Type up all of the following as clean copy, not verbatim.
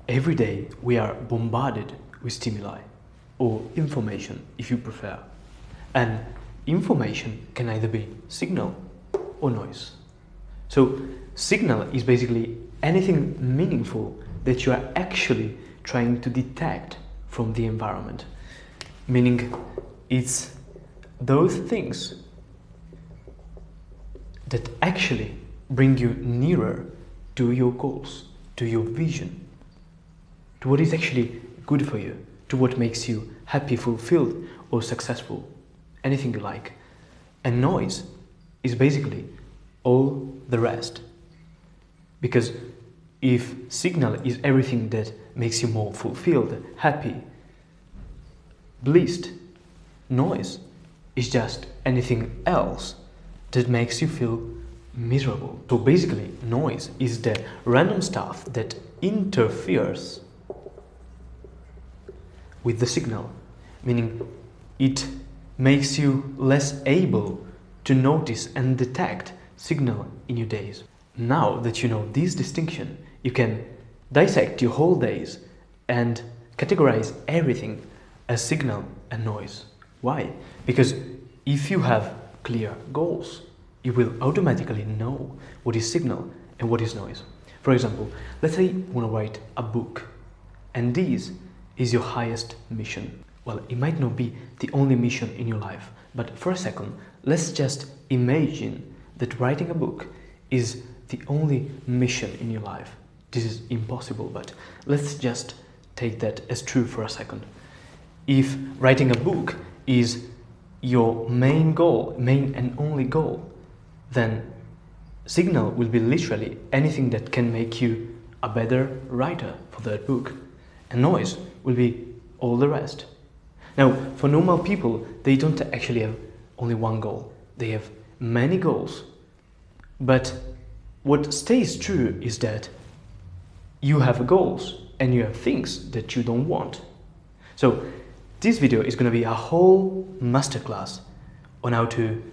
Every day we are bombarded with stimuli, or information if you prefer. And information can either be signal or noise. So signal is basically anything meaningful that you are actually trying to detect from the environment. Meaning it's those things that actually bring you nearer to your goals, to your vision, to what is actually good for you, to what makes you happy, fulfilled, or successful, anything you like. And noise is basically all the rest. Because if signal is everything that makes you more fulfilled, happy, blissed, noise is just anything else that makes you feel miserable. So basically, noise is the random stuff that interferes with the signal, meaning it makes you less able to notice and detect signal in your days. Now that you know this distinction, you can dissect your whole days and categorize everything as signal and noise. Why? Because if you have clear goals, you will automatically know what is signal and what is noise. For example, let's say you want to write a book, and this is your highest mission. Well, it might not be the only mission in your life, but for a second, let's just imagine that writing a book is the only mission in your life. This is impossible, but let's just take that as true for a second. If writing a book is your main goal, main and only goal, then signal will be literally anything that can make you a better writer for that book. And noise will be all the rest. Now, for normal people, they don't actually have only one goal. They have many goals. But what stays true is that you have goals and you have things that you don't want. So this video is going to be a whole masterclass on how to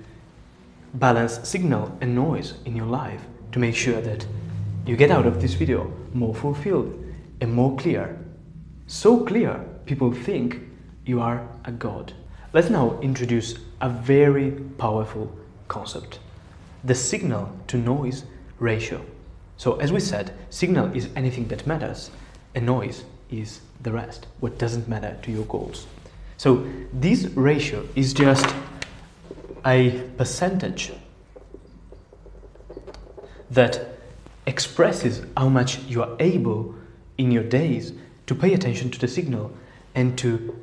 balance signal and noise in your life to make sure that you get out of this video more fulfilled and more clear. So clear, people think you are a god. Let's now introduce a very powerful concept, the signal to noise ratio. So as we said, signal is anything that matters and noise is the rest, what doesn't matter to your goals. So this ratio is just a percentage that expresses how much you are able in your days to pay attention to the signal and to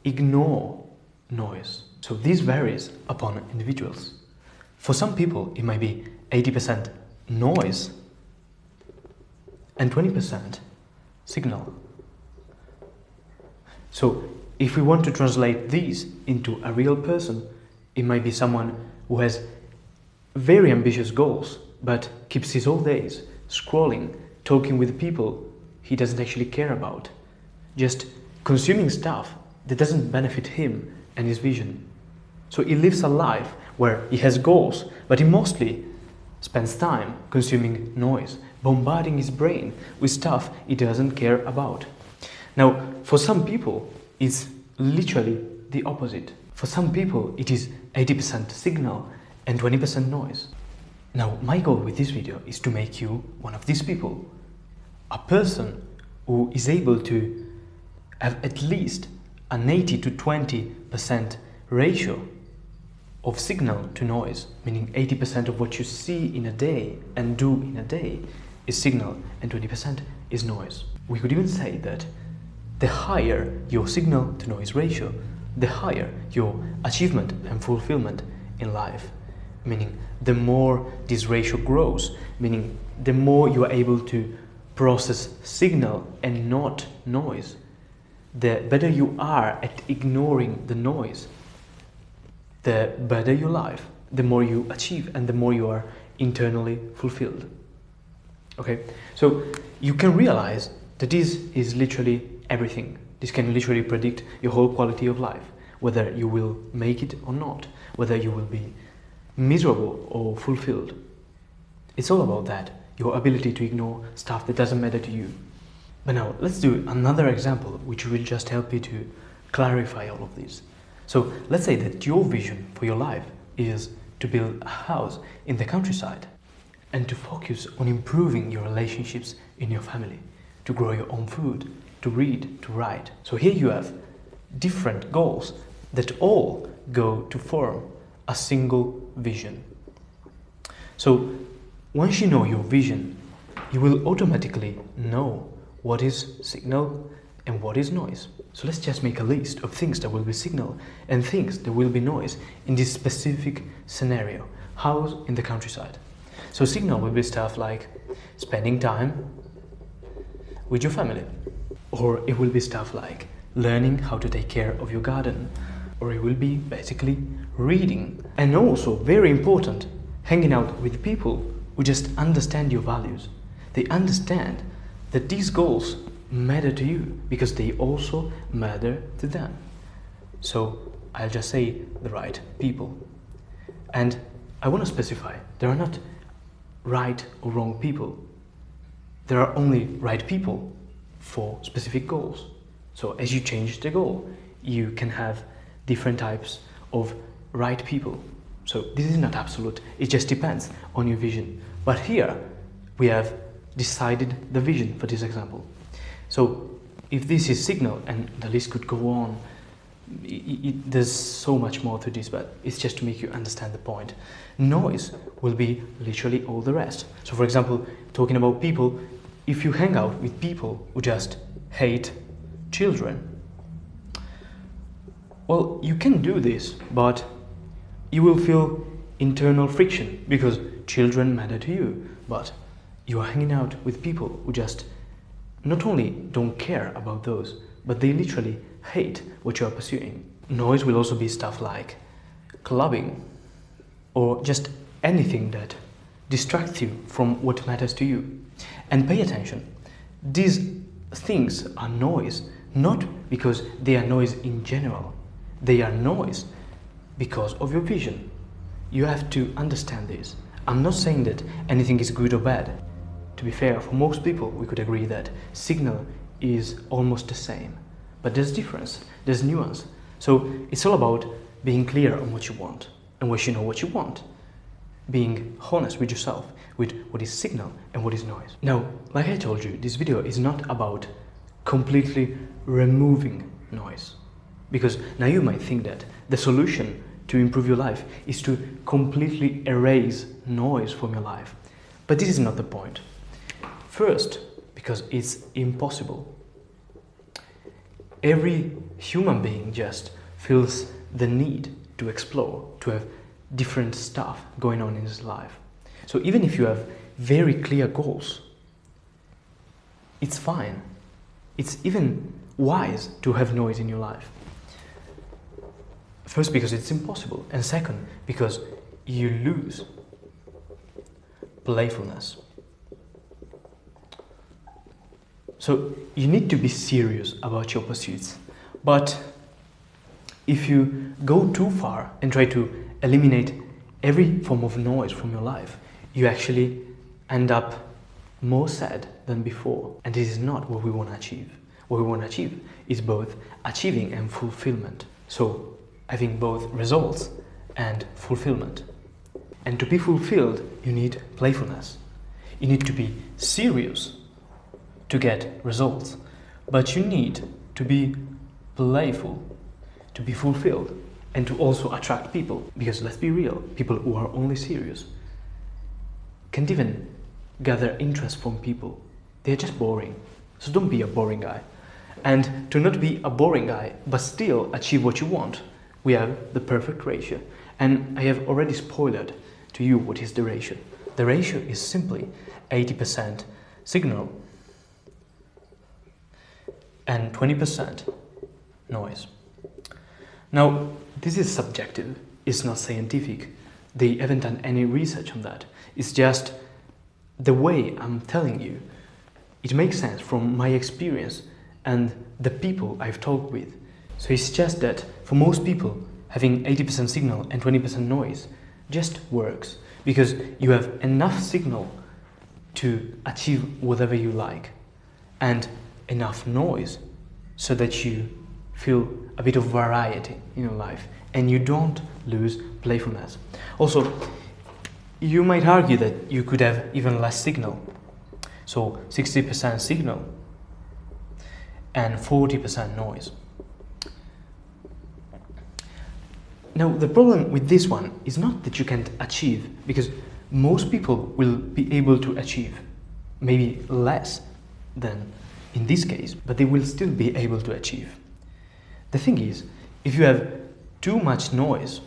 ignore noise. So this varies upon individuals. For some people, it might be 80% noise and 20% signal. So if we want to translate these into a real person, it might be someone who has very ambitious goals, but keeps his whole days scrolling, talking with people he doesn't actually care about, just consuming stuff that doesn't benefit him and his vision. So he lives a life where he has goals, but he mostly spends time consuming noise, bombarding his brain with stuff he doesn't care about. Now, for some people, it's literally the opposite. For some people, it is 80% signal and 20% noise. Now, my goal with this video is to make you one of these people. A person who is able to have at least an 80 to 20% ratio of signal to noise, meaning 80% of what you see in a day and do in a day is signal and 20% is noise. We could even say that the higher your signal to noise ratio, the higher your achievement and fulfillment in life. Meaning the more this ratio grows, meaning the more you are able to process signal and not noise, the better you are at ignoring the noise, the better your life, the more you achieve and the more you are internally fulfilled. Okay, so you can realize that this is literally everything. This can literally predict your whole quality of life, whether you will make it or not, whether you will be miserable or fulfilled. It's all about that, your ability to ignore stuff that doesn't matter to you. But now let's do another example which will just help you to clarify all of this. So let's say that your vision for your life is to build a house in the countryside and to focus on improving your relationships in your family, to grow your own food, to read, to write. So here you have different goals that all go to form a single vision. So once you know your vision, you will automatically know what is signal and what is noise. So let's just make a list of things that will be signal and things that will be noise in this specific scenario, house in the countryside. So signal will be stuff like spending time with your family, or it will be stuff like learning how to take care of your garden, or it will be basically reading. And also, very important, hanging out with people who just understand your values. They understand that these goals matter to you because they also matter to them. So I'll just say the right people. And I want to specify, there are not right or wrong people. There are only right people for specific goals. So as you change the goal, you can have different types of right people. So this is not absolute, it just depends on your vision. But here we have decided the vision for this example. So if this is signal, and the list could go on, there's so much more to this, but it's just to make you understand the point. Noise will be literally all the rest. So for example, talking about people, if you hang out with people who just hate children, well, you can do this, but you will feel internal friction because children matter to you, but you are hanging out with people who just not only don't care about those, but they literally hate what you are pursuing. Noise will also be stuff like clubbing or just anything that distracts you from what matters to you. And pay attention, these things are noise not because they are noise in general. They are noise because of your vision. You have to understand this. I'm not saying that anything is good or bad. To be fair, for most people, we could agree that signal is almost the same. But there's difference, there's nuance. So it's all about being clear on what you want. And once you know what you want, being honest with yourself, with what is signal and what is noise. Now, like I told you, this video is not about completely removing noise. Because now you might think that the solution to improve your life is to completely erase noise from your life. But this is not the point. First, because it's impossible. Every human being just feels the need to explore, to have different stuff going on in his life. So even if you have very clear goals, it's fine. It's even wise to have noise in your life. First, because it's impossible, and second, because you lose playfulness. So you need to be serious about your pursuits, but if you go too far and try to eliminate every form of noise from your life, you actually end up more sad than before. And this is not what we want to achieve. What we want to achieve is both achieving and fulfillment. So having both results and fulfillment. And to be fulfilled, you need playfulness. You need to be serious to get results, but you need to be playful to be fulfilled and to also attract people. Because let's be real, people who are only serious can't even gather interest from people. They're just boring. So don't be a boring guy. And to not be a boring guy but still achieve what you want, we have the perfect ratio. And I have already spoiled to you what is the ratio. The ratio is simply 80% signal and 20% noise. Now, this is subjective, it's not scientific. They haven't done any research on that. It's just the way I'm telling you. It makes sense from my experience and the people I've talked with. So it's just that for most people, having 80% signal and 20% noise just works because you have enough signal to achieve whatever you like. And enough noise so that you feel a bit of variety in your life and you don't lose playfulness. Also, you might argue that you could have even less signal, so 60% signal and 40% noise. Now, the problem with this one is not that you can't achieve, because most people will be able to achieve, maybe less than in this case, but they will still be able to achieve. The thing is, if you have too much noise,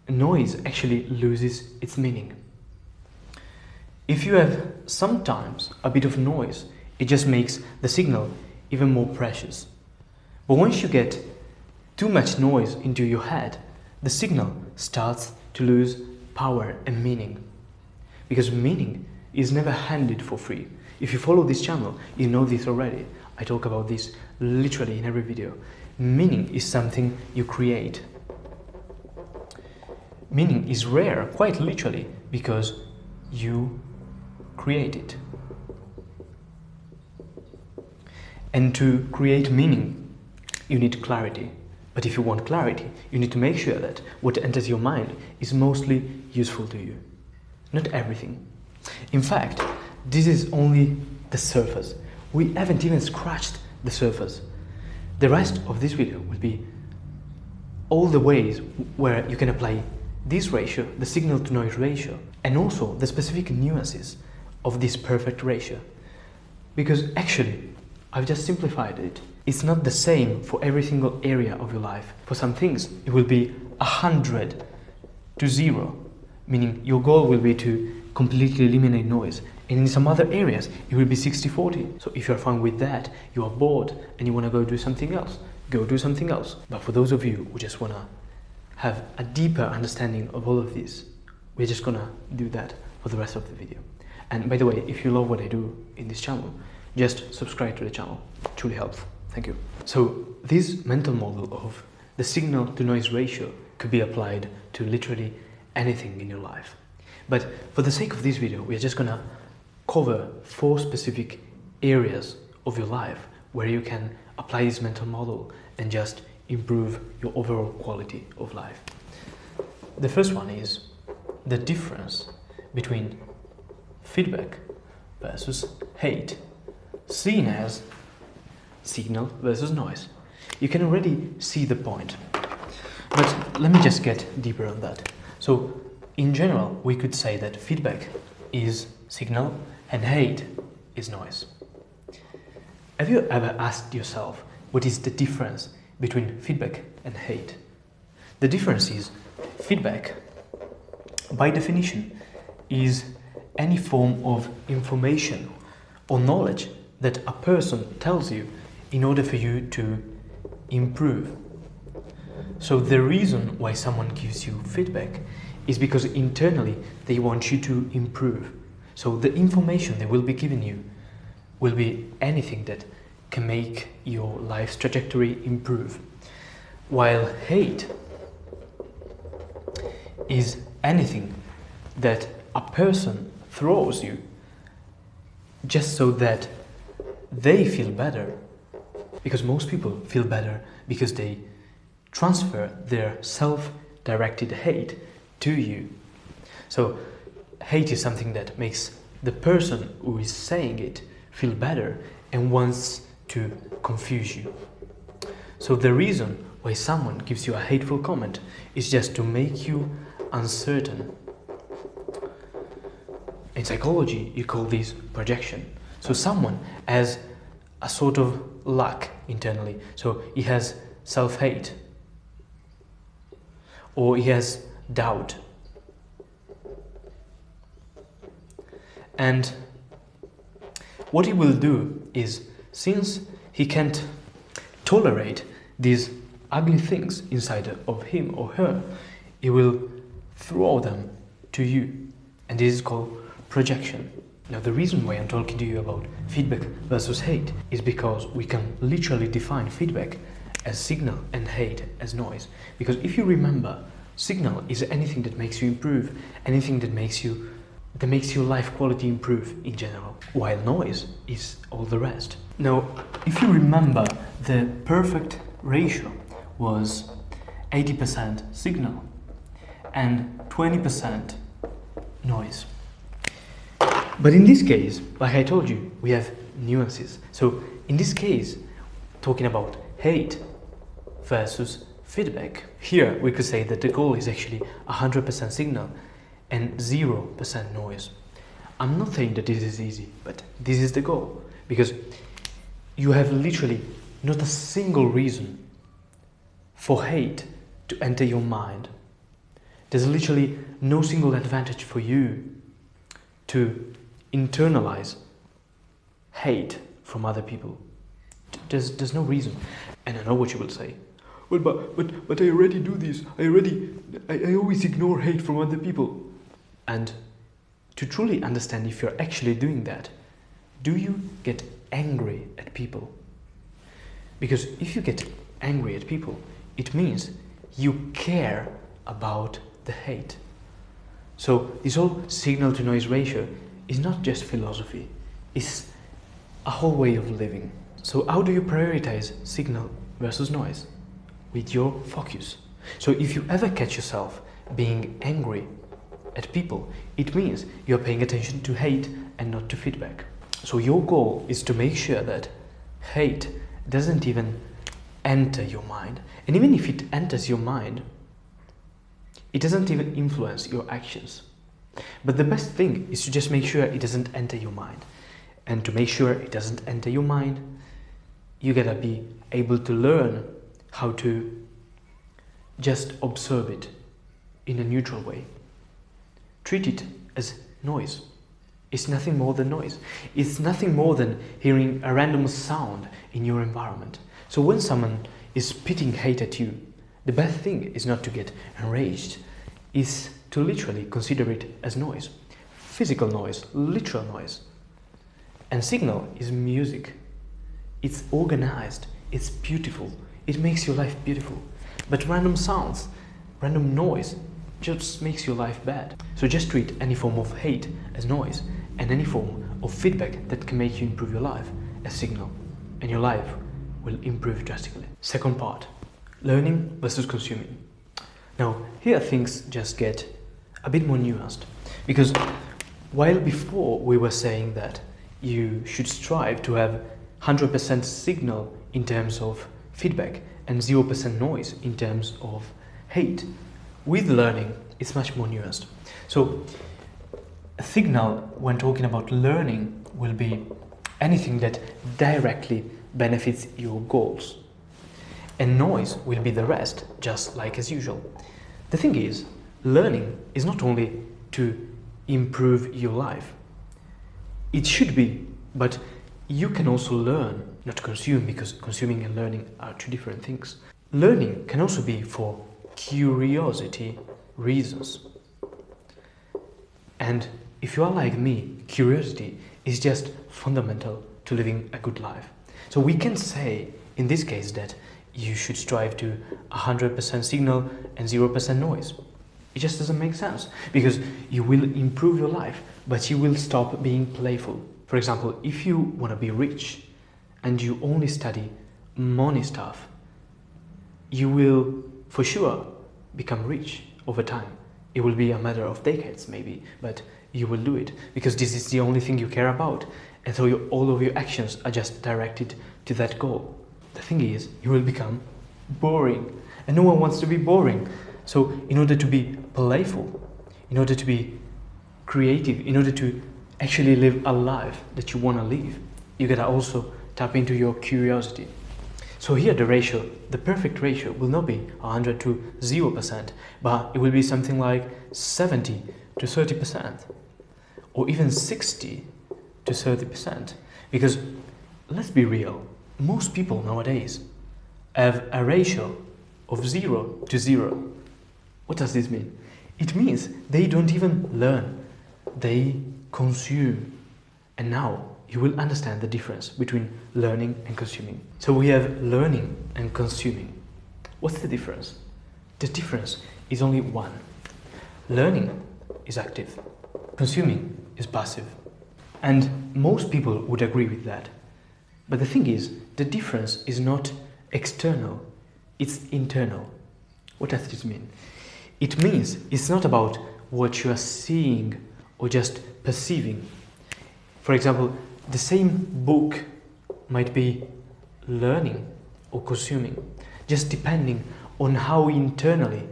noise actually loses its meaning. If you have sometimes a bit of noise, it just makes the signal even more precious. But once you get too much noise into your head, the signal starts to lose power and meaning. Because meaning is never handed for free. If you follow this channel, you know this already. I talk about this literally in every video. Meaning is something you create. Meaning is rare, quite literally, because you create it. And to create meaning, you need clarity. But if you want clarity, you need to make sure that what enters your mind is mostly useful to you. Not everything. In fact, this is only the surface. We haven't even scratched the surface. The rest of this video will be all the ways where you can apply this ratio, the signal to noise ratio, and also the specific nuances of this perfect ratio. Because actually, I've just simplified it. It's not the same for every single area of your life. For some things, it will be 100 to 0, meaning your goal will be to completely eliminate noise. And in some other areas, it will be 60-40. So if you're fine with that, you are bored and you want to go do something else, go do something else. But for those of you who just want to have a deeper understanding of all of this, we're just going to do that for the rest of the video. And by the way, if you love what I do in this channel, just subscribe to the channel. It truly helps. Thank you. So this mental model of the signal to noise ratio could be applied to literally anything in your life. But for the sake of this video, we're just gonna cover 4 specific areas of your life where you can apply this mental model and just improve your overall quality of life. The first one is the difference between feedback versus hate, seen as signal versus noise. You can already see the point, but let me just get deeper on that. So in general, we could say that feedback is signal and hate is noise. Have you ever asked yourself what is the difference between feedback and hate? The difference is feedback, by definition, is any form of information or knowledge that a person tells you in order for you to improve. So the reason why someone gives you feedback is because internally they want you to improve. So the information they will be giving you will be anything that can make your life's trajectory improve. While hate is anything that a person throws you just so that they feel better. Because most people feel better because they transfer their self-directed hate to you. So hate is something that makes the person who is saying it feel better and wants to confuse you. So the reason why someone gives you a hateful comment is just to make you uncertain. In psychology, you call this projection. So someone has a sort of lack internally. So he has self-hate, or he has doubt. And what he will do is, since he can't tolerate these ugly things inside of him or her, he will throw them to you. And this is called projection. Now, the reason why I'm talking to you about feedback versus hate is because we can literally define feedback as signal and hate as noise. Because if you remember, signal is anything that makes you improve, anything that makes you that makes your life quality improve in general, while noise is all the rest. Now, if you remember, the perfect ratio was 80% signal and 20% noise. But in this case, like I told you, we have nuances. So in this case, talking about hate versus feedback, here we could say that the goal is actually 100% signal and 0% noise. I'm not saying that this is easy, but this is the goal, because you have literally not a single reason for hate to enter your mind. There's literally no single advantage for you to internalize hate from other people. There's no reason. And I know what you will say. Well, but I already do this. I always ignore hate from other people. And to truly understand if you're actually doing that, do you get angry at people? Because if you get angry at people, it means you care about the hate. So this whole signal to noise ratio is not just philosophy, it's a whole way of living. So how do you prioritize signal versus noise? With your focus. So if you ever catch yourself being angry at people, it means you're paying attention to hate and not to feedback. So your goal is to make sure that hate doesn't even enter your mind. And even if it enters your mind, it doesn't even influence your actions. But the best thing is to just make sure it doesn't enter your mind. And to make sure it doesn't enter your mind, you gotta be able to learn how to just observe it in a neutral way. Treat it as noise. It's nothing more than noise. It's nothing more than hearing a random sound in your environment. So when someone is spitting hate at you, the best thing is not to get enraged, is to literally consider it as noise. Physical noise, literal noise. And signal is music. It's organized, it's beautiful, it makes your life beautiful. But random sounds, random noise, just makes your life bad. So just treat any form of hate as noise, and any form of feedback that can make you improve your life as signal, and your life will improve drastically. Second part, learning versus consuming. Now, here things just get a bit more nuanced, because while before we were saying that you should strive to have 100% signal in terms of feedback and 0% noise in terms of hate, with learning it's much more nuanced. So a signal when talking about learning will be anything that directly benefits your goals, and noise will be the rest, just like as usual. The thing is, learning is not only to improve your life. It should be, but you can also learn, not consume, because consuming and learning are two different things. Learning can also be for curiosity reasons. And if you are like me, curiosity is just fundamental to living a good life. So we can say, in this case, that you should strive to 100% signal and 0% noise. It just doesn't make sense, because you will improve your life, but you will stop being playful. For example, if you want to be rich and you only study money stuff, you will for sure become rich over time. It will be a matter of decades maybe, but you will do it because this is the only thing you care about, and so all of your actions are just directed to that goal. The thing is, you will become boring, and no one wants to be boring. So in order to be playful, in order to be creative, in order to actually live a life that you want to live, you gotta also tap into your curiosity. So here the ratio, the perfect ratio, will not be 100 to 0%, but it will be something like 70 to 30%, or even 60 to 30%. Because let's be real, most people nowadays have a ratio of 0 to 0. What does this mean? It means they don't even learn, they consume. And now you will understand the difference between learning and consuming. So we have learning and consuming. What's the difference? The difference is only one. Learning is active, Consuming is passive. And most people would agree with that. But the thing is, the difference is not external, it's internal. What does this mean? It means it's not about what you are seeing or just perceiving. For example, the same book might be learning or consuming, just depending on how internally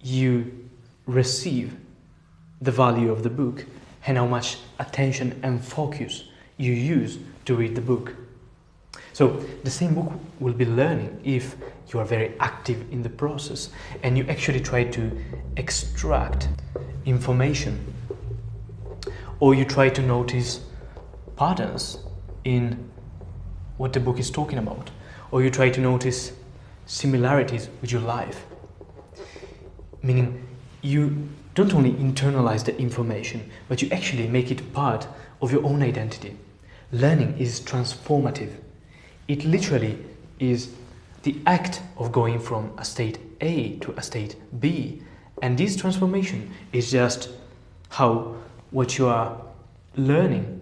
you receive the value of the book and how much attention and focus you use to read the book. So the same book will be learning if you are very active in the process and you actually try to extract information, or you try to notice patterns in what the book is talking about, or you try to notice similarities with your life. Meaning you don't only internalize the information, but you actually make it part of your own identity. Learning is transformative. It literally is the act of going from a state A to a state B. And this transformation is just how what you are learning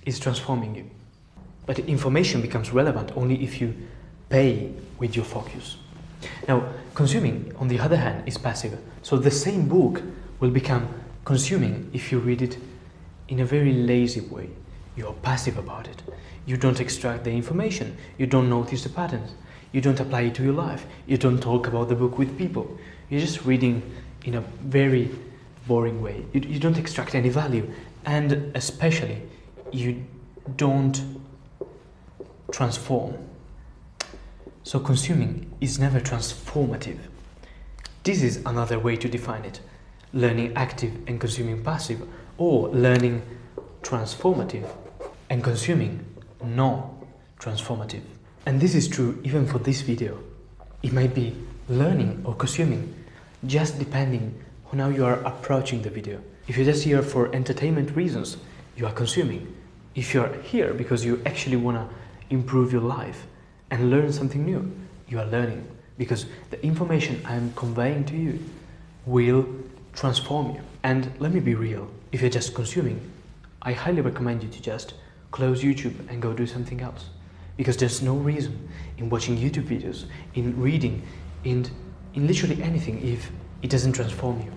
is transforming you. But the information becomes relevant only if you pay with your focus. Now, consuming, on the other hand, is passive. So the same book will become consuming if you read it in a very lazy way. You are passive about it. You don't extract the information. You don't notice the patterns. You don't apply it to your life. You don't talk about the book with people. You're just reading in a very boring way. You don't extract any value. And especially, you don't transform. So consuming is never transformative. This is another way to define it. Learning active and consuming passive, or learning transformative and consuming non-transformative. And this is true even for this video. It might be learning or consuming, just depending on how you are approaching the video. If you're just here for entertainment reasons, you are consuming. If you're here because you actually want to improve your life and learn something new, you are learning, because the information I'm conveying to you will transform you. And let me be real, if you're just consuming, I highly recommend you to just close YouTube and go do something else, because there's no reason in watching YouTube videos, in reading, in literally anything if it doesn't transform you.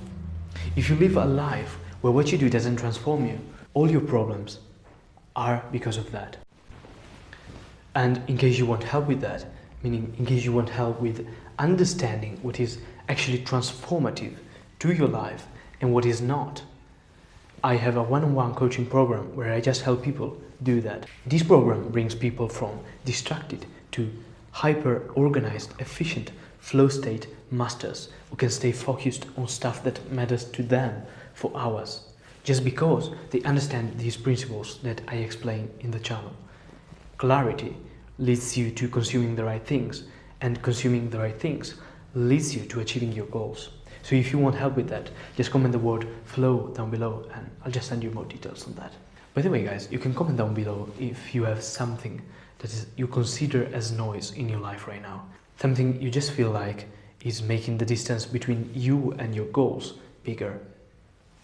If you live a life where what you do doesn't transform you, all your problems are because of that. And in case you want help with that, meaning in case you want help with understanding what is actually transformative to your life and what is not, I have a one-on-one coaching program where I just help people do that. This program brings people from distracted to hyper-organized, efficient, flow state masters who can stay focused on stuff that matters to them for hours, just because they understand these principles that I explain in the channel. Clarity leads you to consuming the right things, and consuming the right things leads you to achieving your goals. So if you want help with that, just comment the word flow down below and I'll just send you more details on that. By the way guys, you can comment down below if you have something that you consider as noise in your life right now. Something you just feel like is making the distance between you and your goals bigger.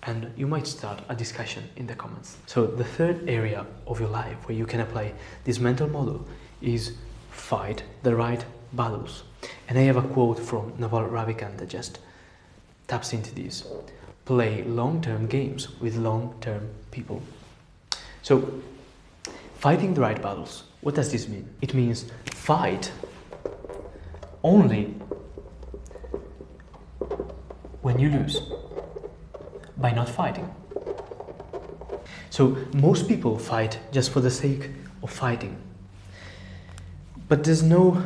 And you might start a discussion in the comments. So the third area of your life where you can apply this mental model is fight the right battles. And I have a quote from 𝗪𝗪𝗪𝗪 that just taps into this. Play long-term games with long-term people. So, fighting the right battles, what does this mean? It means fight only when you lose, by not fighting. So, most people fight just for the sake of fighting. But there's no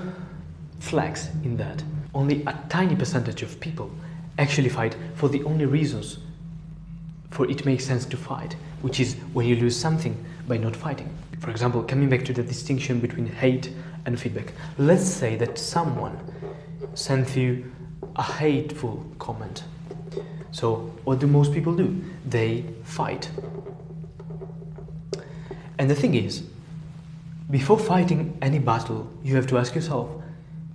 flex in that. Only a tiny percentage of people actually fight for the only reasons for it makes sense to fight, which is when you lose something by not fighting. For example, coming back to the distinction between hate and feedback. Let's say that someone sent you a hateful comment. So what do most people do? They fight. And the thing is, before fighting any battle, you have to ask yourself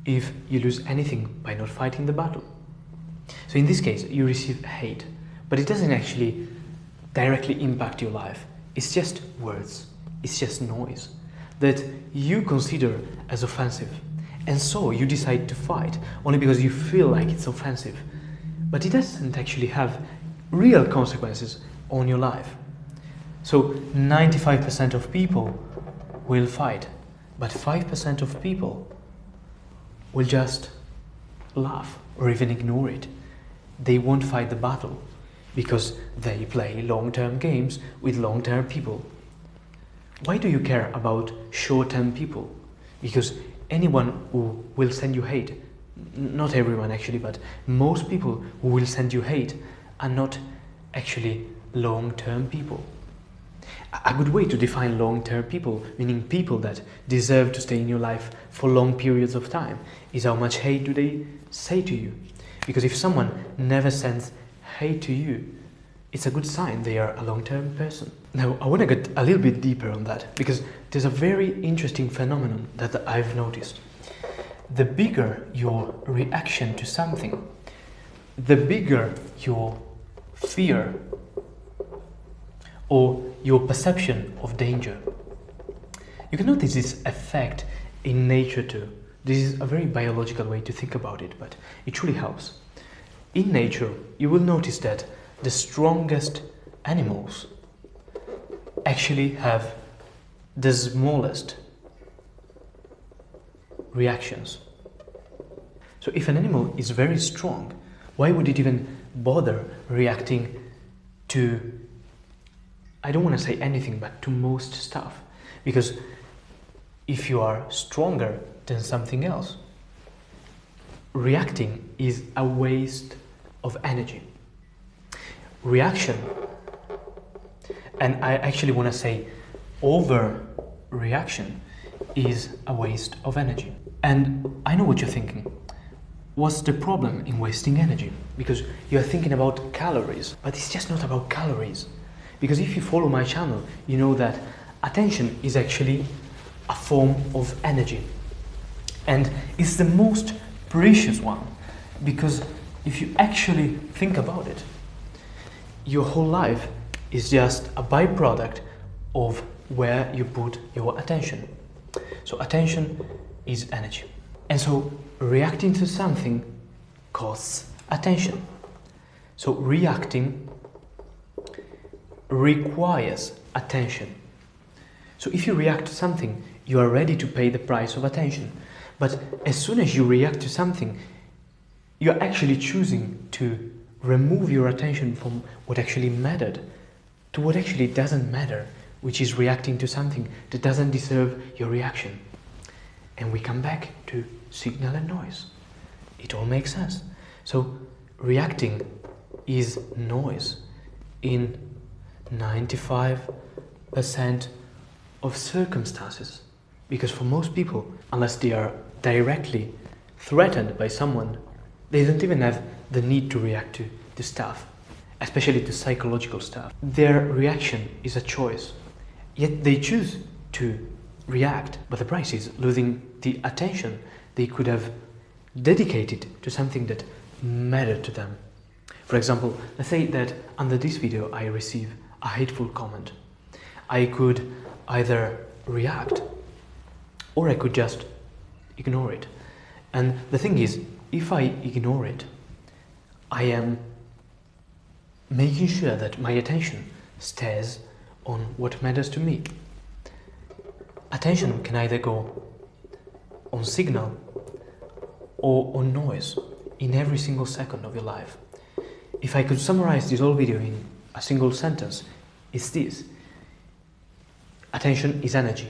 if you lose anything by not fighting the battle. So in this case, you receive hate, but it doesn't actually directly impact your life. It's just words, it's just noise that you consider as offensive. And so you decide to fight only because you feel like it's offensive. But it doesn't actually have real consequences on your life. So 95% of people will fight, but 5% of people will just laugh or even ignore it. They won't fight the battle because they play long-term games with long-term people. Why do you care about short-term people? Because anyone who will send you hate, not everyone actually, but most people who will send you hate are not actually long-term people. A good way to define long-term people, meaning people that deserve to stay in your life for long periods of time, is how much hate do they say to you. Because if someone never sends hate to you, it's a good sign they are a long-term person. Now, I want to get a little bit deeper on that, because there's a very interesting phenomenon that I've noticed. The bigger your reaction to something, the bigger your fear or your perception of danger. You can notice this effect in nature too. This is a very biological way to think about it, but it truly helps. In nature, you will notice that the strongest animals actually have the smallest reactions. So if an animal is very strong, why would it even bother reacting to, I don't want to say anything, but to most stuff? Because if you are stronger than something else, reacting is a waste of energy. Reaction, and I actually want to say overreaction, is a waste of energy. And I know what you're thinking. What's the problem in wasting energy? Because you're thinking about calories, but it's just not about calories. Because if you follow my channel, you know that attention is actually a form of energy. And it's the most precious one, because if you actually think about it, your whole life is just a byproduct of where you put your attention. So attention is energy. And so reacting to something costs attention. So reacting requires attention. So if you react to something, you are ready to pay the price of attention. But as soon as you react to something, you're actually choosing to remove your attention from what actually mattered to what actually doesn't matter, which is reacting to something that doesn't deserve your reaction. And we come back to signal and noise. It all makes sense. So reacting is noise in 95% of circumstances. Because for most people, unless they are directly threatened by someone, they don't even have the need to react to stuff, especially to psychological stuff. Their reaction is a choice. Yet they choose to react, but the price is losing the attention they could have dedicated to something that mattered to them. For example, let's say that under this video I receive a hateful comment. I could either react or I could just ignore it. And the thing is, if I ignore it, I am making sure that my attention stays on what matters to me. Attention can either go on signal or on noise in every single second of your life. If I could summarize this whole video in a single sentence, it's this: attention is energy,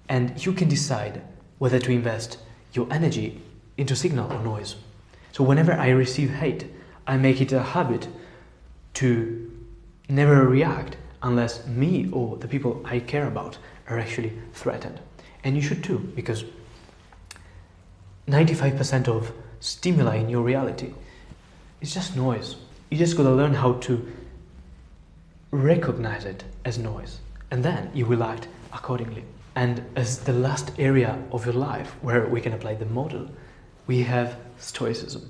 and you can decide whether to invest your energy into signal or noise. So whenever I receive hate, I make it a habit to never react unless me or the people I care about are actually threatened. And you should too, because 95% of stimuli in your reality is just noise. You just gotta learn how to recognize it as noise, and then you will act accordingly. And as the last area of your life where we can apply the model, we have Stoicism.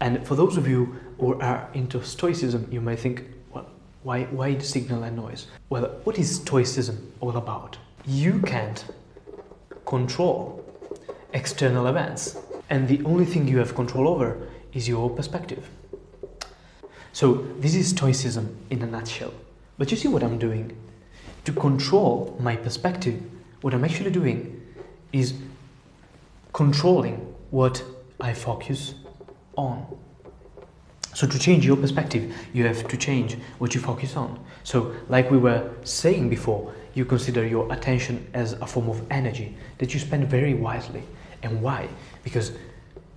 And for those of you who are into Stoicism, you might think, well, Why signal and noise? Well, what is Stoicism all about? You can't control external events, and the only thing you have control over is your perspective. So this is Stoicism in a nutshell. But you see what I'm doing? To control my perspective, what I'm actually doing is controlling what I focus on. So to change your perspective, you have to change what you focus on. So like we were saying before, you consider your attention as a form of energy that you spend very wisely. And why? Because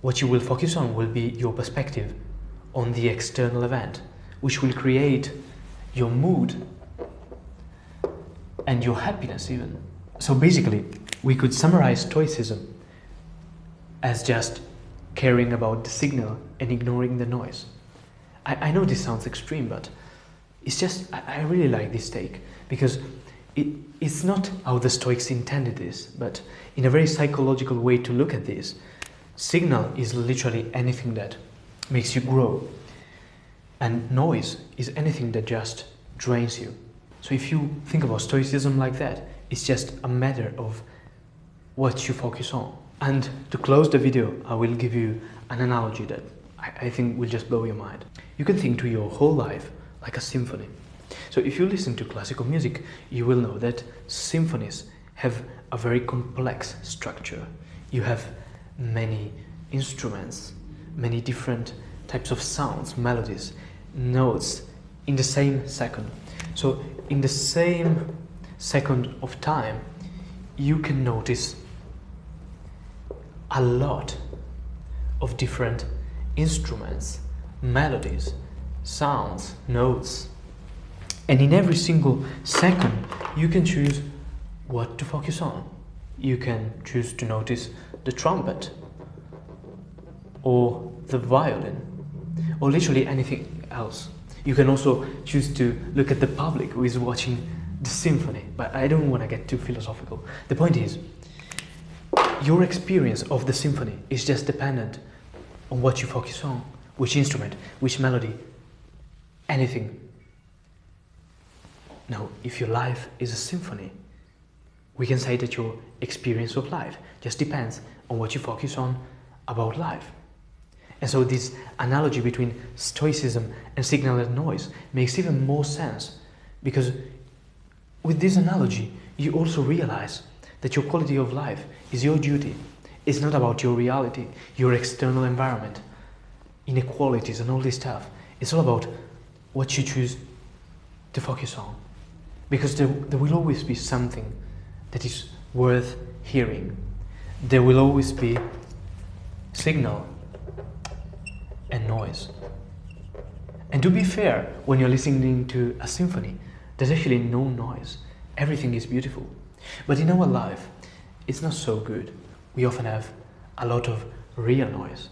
what you will focus on will be your perspective on the external event, which will create your mood and your happiness even. So basically, we could summarize Stoicism as just caring about the signal and ignoring the noise. I know this sounds extreme, but it's just, I really like this take, because it's not how the Stoics intended this, but in a very psychological way to look at this. Signal is literally anything that makes you grow, and noise is anything that just drains you. So if you think about Stoicism like that, it's just a matter of what you focus on. And to close the video, I will give you an analogy that I think will just blow your mind. You can think to your whole life like a symphony. So if you listen to classical music, you will know that symphonies have a very complex structure. You have many instruments, many different types of sounds, melodies, notes in the same second. So in the same second of time, you can notice a lot of different instruments, melodies, sounds, notes. And in every single second, you can choose what to focus on. You can choose to notice the trumpet, or the violin, or literally anything else. You can also choose to look at the public who is watching the symphony, but I don't want to get too philosophical. The point is, your experience of the symphony is just dependent on what you focus on, which instrument, which melody, anything. Now, if your life is a symphony, we can say that your experience of life just depends on what you focus on about life. And so this analogy between Stoicism and signal and noise makes even more sense, because with this analogy, you also realize that your quality of life is your duty. It's not about your reality, your external environment, inequalities and all this stuff. It's all about what you choose to focus on. Because there will always be something that is worth hearing. There will always be signal and noise. And to be fair, when you're listening to a symphony, there's actually no noise. Everything is beautiful. But in our life, it's not so good. We often have a lot of real noise.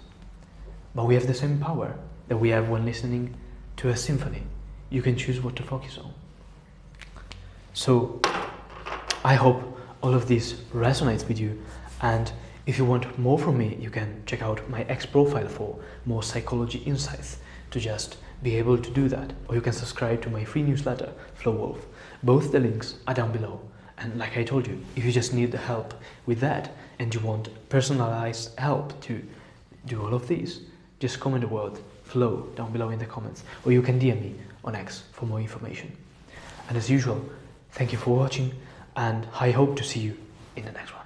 But we have the same power that we have when listening to a symphony. You can choose what to focus on. So I hope all of this resonates with you, and if you want more from me, you can check out my X profile for more psychology insights to just be able to do that, or you can subscribe to my free newsletter, 𝗪𝗪. Both the links are down below. And like I told you, if you just need the help with that and you want personalized help to do all of these, just comment the word flow down below in the comments, or you can DM me on X for more information. And as usual, thank you for watching, and I hope to see you in the next one.